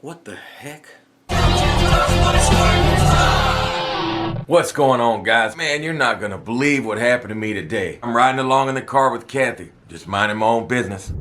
What the heck? What's going on, guys? Man, you're not gonna believe what happened to me today. I'm riding along in the car with Kathy, just minding my own business.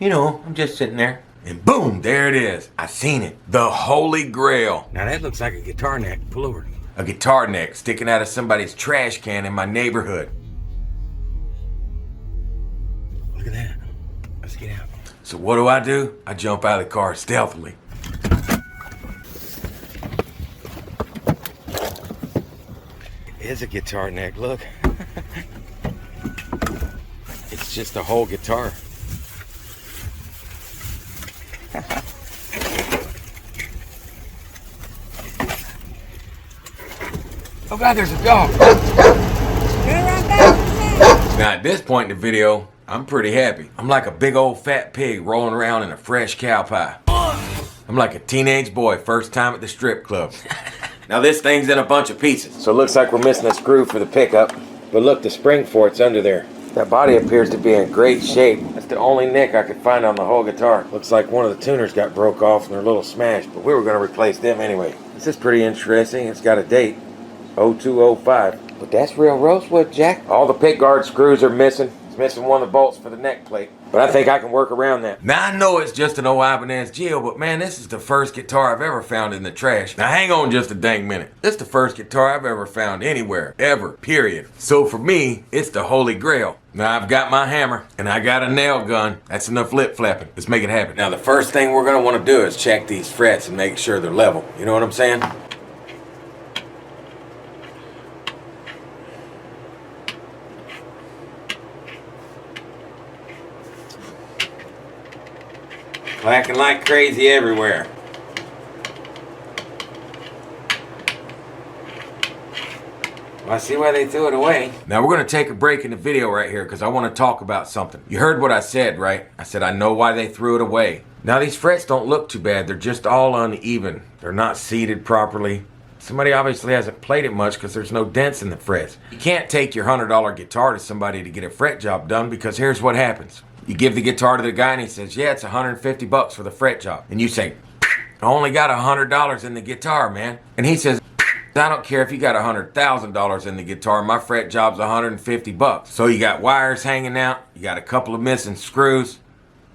You know, I'm just sitting there, and boom, there it is. I seen it. The Holy Grail. Now that looks like a guitar neck. Pull over. A guitar neck sticking out of somebody's trash can in my neighborhood. Look at that. Let's get out. So what do? I jump out of the car stealthily. It's a guitar neck, look. It's just a whole guitar. Oh God, there's a dog. Now at this point in the video, I'm pretty happy. I'm like a big old fat pig rolling around in a fresh cow pie. I'm like a teenage boy, first time at the strip club. Now this thing's in a bunch of pieces. So it looks like we're missing a screw for the pickup. But look, the spring for it's under there. That body appears to be in great shape. That's the only nick I could find on the whole guitar. Looks like one of the tuners got broke off and they're a little smashed, but we were gonna replace them anyway. This is pretty interesting. It's got a date, 0205. But that's real rosewood, Jack. All the pick guard screws are missing. It's missing one of the bolts for the neck plate. But I think I can work around that. Now I know it's just an old Ibanez Geo, but man, this is the first guitar I've ever found in the trash. Now hang on just a dang minute. This is the first guitar I've ever found anywhere, ever, period. So for me, it's the Holy Grail. Now I've got my hammer and I got a nail gun. That's enough lip flapping. Let's make it happen. Now the first thing we're gonna wanna do is check these frets and make sure they're level. You know what I'm saying? Clacking like crazy everywhere. Well, I see why they threw it away. Now we're gonna take a break in the video right here because I want to talk about something. You heard what I said, right? I said I know why they threw it away. Now these frets don't look too bad. They're just all uneven. They're not seated properly. Somebody obviously hasn't played it much because there's no dents in the frets. You can't take your $100 guitar to somebody to get a fret job done because here's what happens. You give the guitar to the guy and he says, yeah, it's 150 bucks for the fret job. And you say, I only got $100 in the guitar, man. And he says, I don't care if you got $100,000 in the guitar, my fret job's 150 bucks. So you got wires hanging out, you got a couple of missing screws.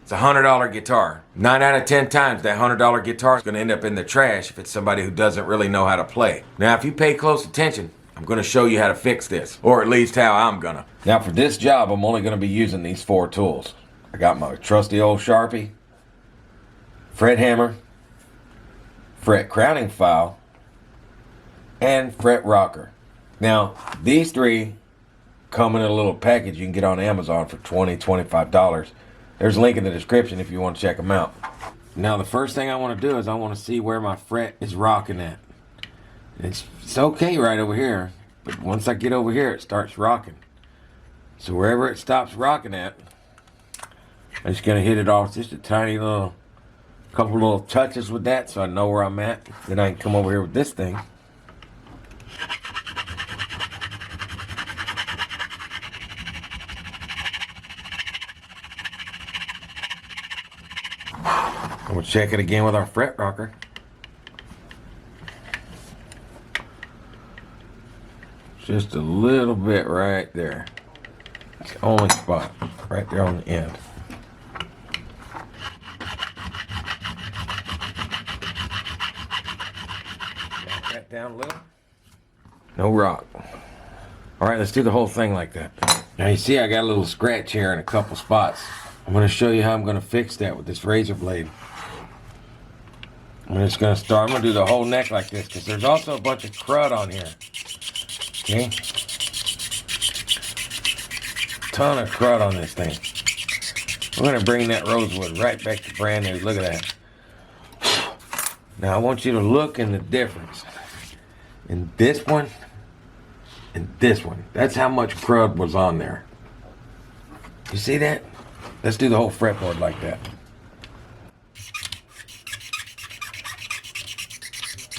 It's a $100 guitar. 9 out of 10 times that $100 guitar is gonna end up in the trash if it's somebody who doesn't really know how to play. Now, if you pay close attention, I'm gonna show you how to fix this, or at least how I'm gonna. Now for this job, I'm only gonna be using these 4 tools. I got my trusty old Sharpie, fret hammer, fret crowning file, and fret rocker. Now, these 3 come in a little package you can get on Amazon for $20, $25. There's a link in the description if you want to check them out. Now, the first thing I want to do is I want to see where my fret is rocking at. It's okay right over here, but once I get over here, it starts rocking. So wherever it stops rocking at, I'm just gonna hit it off just a tiny little, couple little touches with that so I know where I'm at. Then I can come over here with this thing. And we'll check it again with our fret rocker. Just a little bit right there. It's the only spot, right there on the end. That down a little. No rock. All right, let's do the whole thing like that. Now you see I got a little scratch here in a couple spots. I'm going to show you how I'm going to fix that with this razor blade. I'm just going to start. I'm going to do the whole neck like this because there's also a bunch of crud on here. Okay? Ton of crud on this thing. We're going to bring that rosewood right back to brand new. Look at that. Now I want you to look in the difference. In this one and this one. That's how much crud was on there. You see that? Let's do the whole fretboard like that.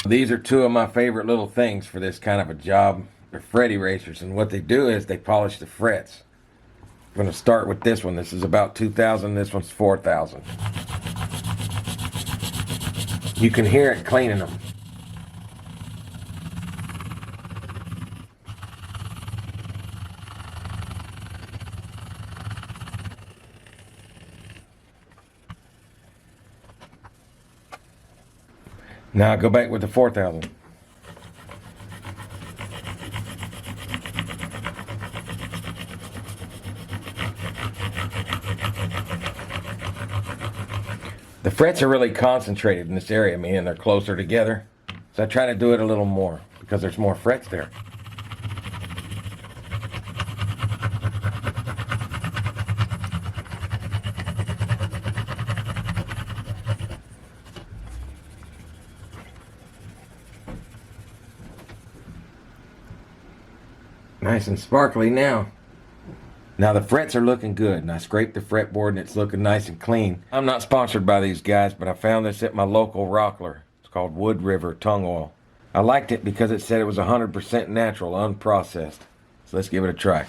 These are 2 of my favorite little things for this kind of a job. They're fret erasers, and what they do is they polish the frets. I'm going to start with this one. This is about 2,000. This one's 4,000. You can hear it cleaning them. Now go back with the 4000. The frets are really concentrated in this area, meaning they're closer together. So I try to do it a little more because there's more frets there. Nice and sparkly now. Now the frets are looking good, and I scraped the fretboard and it's looking nice and clean. I'm not sponsored by these guys, but I found this at my local rockler. It's called Wood River Tung Oil. I liked it because it said it was 100% natural, unprocessed. So let's give it a try.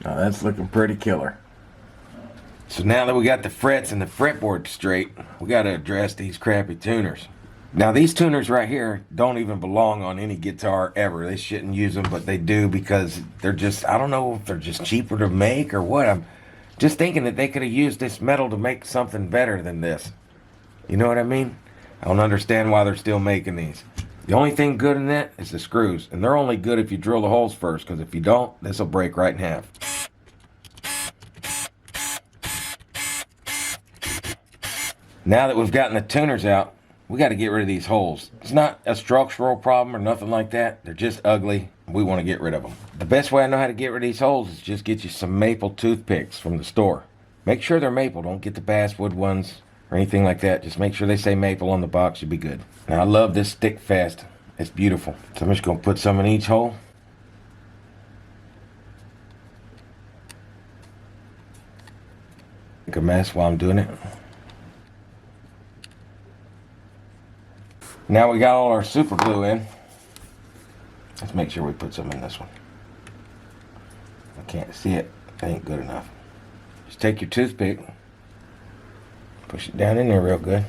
Now that's looking pretty killer. So now that we got the frets and the fretboard straight, we got to address these crappy tuners. Now these tuners right here don't even belong on any guitar ever. They shouldn't use them, but they do because they're just, I don't know if they're just cheaper to make or what. I'm just thinking that they could have used this metal to make something better than this. You know what I mean? I don't understand why they're still making these. The only thing good in that is the screws. And they're only good if you drill the holes first, because if you don't, this will break right in half. Now that we've gotten the tuners out, we got to get rid of these holes. It's not a structural problem or nothing like that. They're just ugly. We want to get rid of them. The best way I know how to get rid of these holes is just get you some maple toothpicks from the store. Make sure they're maple. Don't get the basswood ones or anything like that. Just make sure they say maple on the box. You'll be good. Now I love this stick fast. It's beautiful. So I'm just going to put some in each hole. Make a mess while I'm doing it. Now we got all our super glue in. Let's make sure we put some in this one. I can't see it. That ain't good enough. Just take your toothpick, push it down in there real good.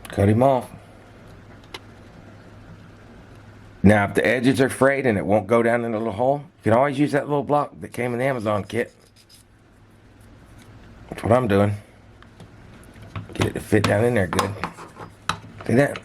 Cut him off. Now, if the edges are frayed and it won't go down in the little hole, you can always use that little block that came in the Amazon kit. That's what I'm doing. Get it to fit down in there good. See that?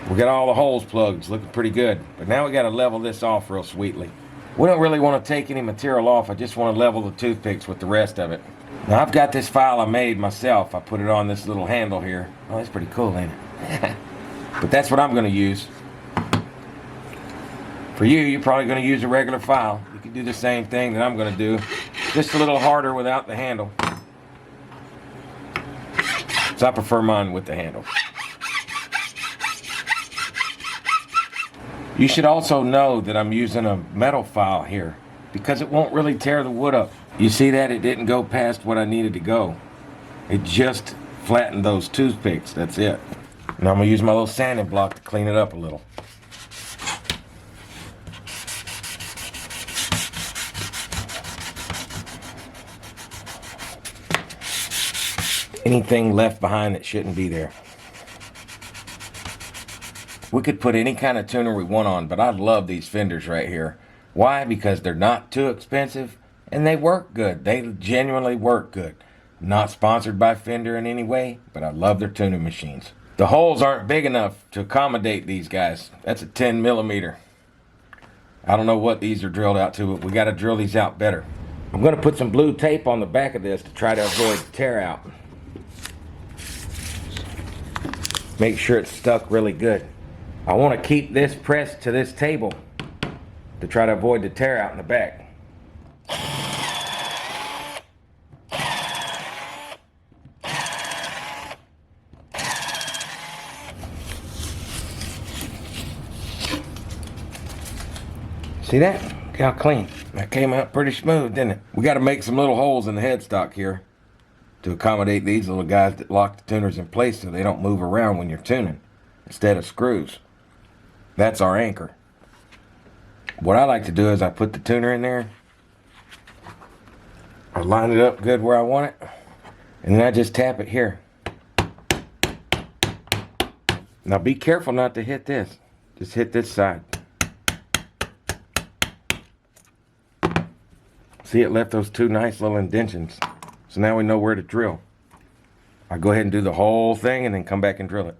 We got all the holes plugged. It's looking pretty good. But now we got to level this off real sweetly. We don't really want to take any material off. I just want to level the toothpicks with the rest of it. Now, I've got this file I made myself. I put it on this little handle here. Oh, that's pretty cool, ain't it? But that's what I'm going to use. For you, you're probably going to use a regular file. You can do the same thing that I'm going to do, just a little harder without the handle. So I prefer mine with the handle. You should also know that I'm using a metal file here because it won't really tear the wood up. You see that? It didn't go past what I needed to go. It just flattened those toothpicks. That's it. Now I'm going to use my little sanding block to clean it up a little. Anything left behind that shouldn't be there. We could put any kind of tuner we want on, but I love these fenders right here. Why? Because they're not too expensive and they work good. They genuinely work good. Not sponsored by Fender in any way, but I love their tuning machines. The holes aren't big enough to accommodate these guys. That's a 10 millimeter. I don't know what these are drilled out to, but we got to drill these out better. I'm going to put some blue tape on the back of this to try to avoid tear out. Make sure it's stuck really good. I want to keep this pressed to this table to try to avoid the tear out in the back. See that? Look how clean. That came out pretty smooth, didn't it? We got to make some little holes in the headstock here to accommodate these little guys that lock the tuners in place so they don't move around when you're tuning instead of screws. That's our anchor. What I like to do is I put the tuner in there. I line it up good where I want it. And then I just tap it here. Now be careful not to hit this. Just hit this side. See, it left those two nice little indentions. So now we know where to drill. I go ahead and do the whole thing and then come back and drill it.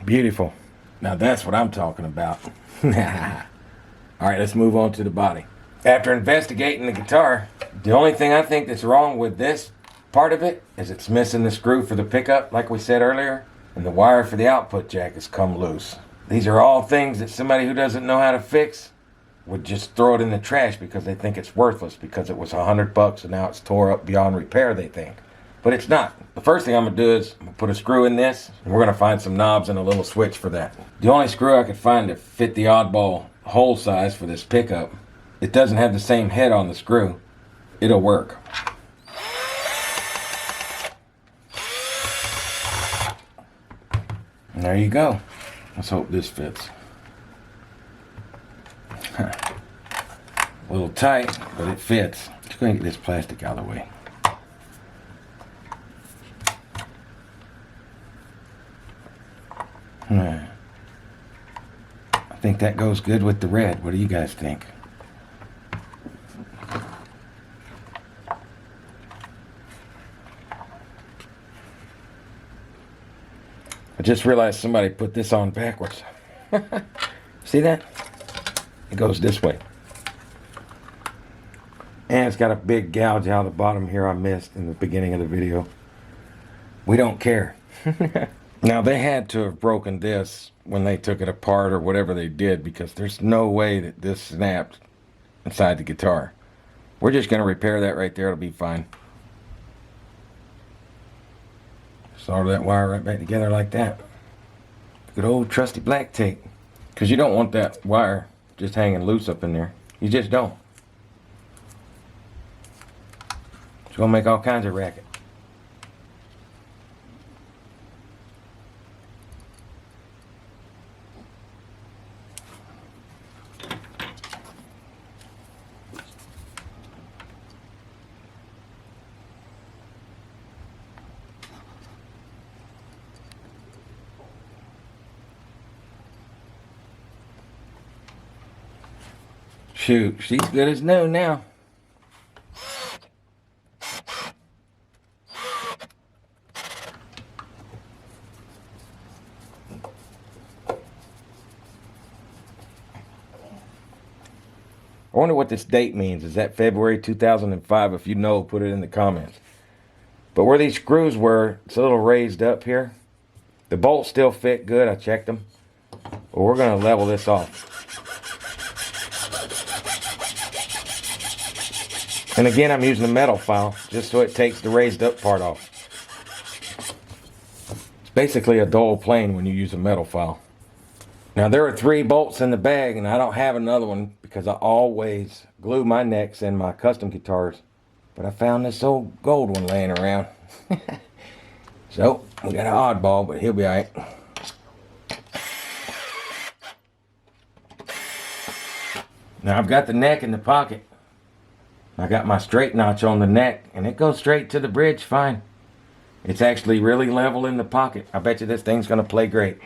Beautiful. Now that's what I'm talking about. Alright, let's move on to the body. After investigating the guitar, the only thing I think that's wrong with this part of it is it's missing the screw for the pickup, like we said earlier, and the wire for the output jack has come loose. These are all things that somebody who doesn't know how to fix would just throw it in the trash because they think it's worthless because it was $100 and now it's tore up beyond repair, they think. But it's not. The first thing I'm going to do is I'm going to put a screw in this, and we're going to find some knobs and a little switch for that. The only screw I could find to fit the oddball hole size for this pickup, it doesn't have the same head on the screw. It'll work. And there you go. Let's hope this fits. A little tight, but it fits. Just going to get this plastic out of the way. I think that goes good with the red. What do you guys think? I just realized somebody put this on backwards. See that? It goes this way. And it's got a big gouge out of the bottom here I missed in the beginning of the video. We don't care. Now, they had to have broken this when they took it apart or whatever they did, because there's no way that this snapped inside the guitar. We're just going to repair that right there. It'll be fine. Solder that wire right back together like that. Good old trusty black tape. Because you don't want that wire just hanging loose up in there. You just don't. It's going to make all kinds of racket. Shoot, she's good as new now. I wonder what this date means. Is that February 2005? If you know, put it in the comments. But where these screws were, it's a little raised up here. The bolts still fit good. I checked them. But we're going to level this off. And again, I'm using a metal file just so it takes the raised up part off. It's basically a dull plane when you use a metal file. Now, there are 3 bolts in the bag, and I don't have another one because I always glue my necks in my custom guitars. But I found this old gold one laying around. So, we got an oddball, but he'll be alright. Now, I've got the neck in the pocket. I got my straight notch on the neck, and it goes straight to the bridge fine. It's actually really level in the pocket. I bet you this thing's going to play great.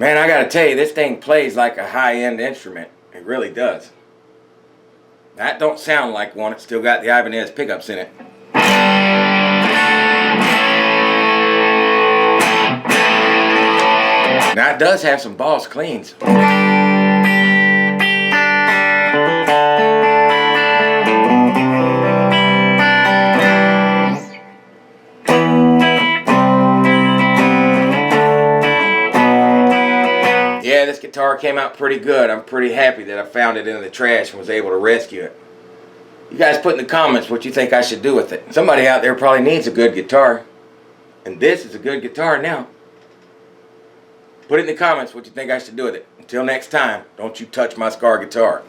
Man, I gotta tell you, this thing plays like a high-end instrument. It really does. That don't sound like one. It's still got the Ibanez pickups in it. Now it does have some boss cleans. Yeah, this guitar came out pretty good. I'm pretty happy that I found it in the trash and was able to rescue it. You guys put in the comments what you think I should do with it. Somebody out there probably needs a good guitar. And this is a good guitar now. Put it in the comments what you think I should do with it. Until next time, don't you touch my Scar guitar.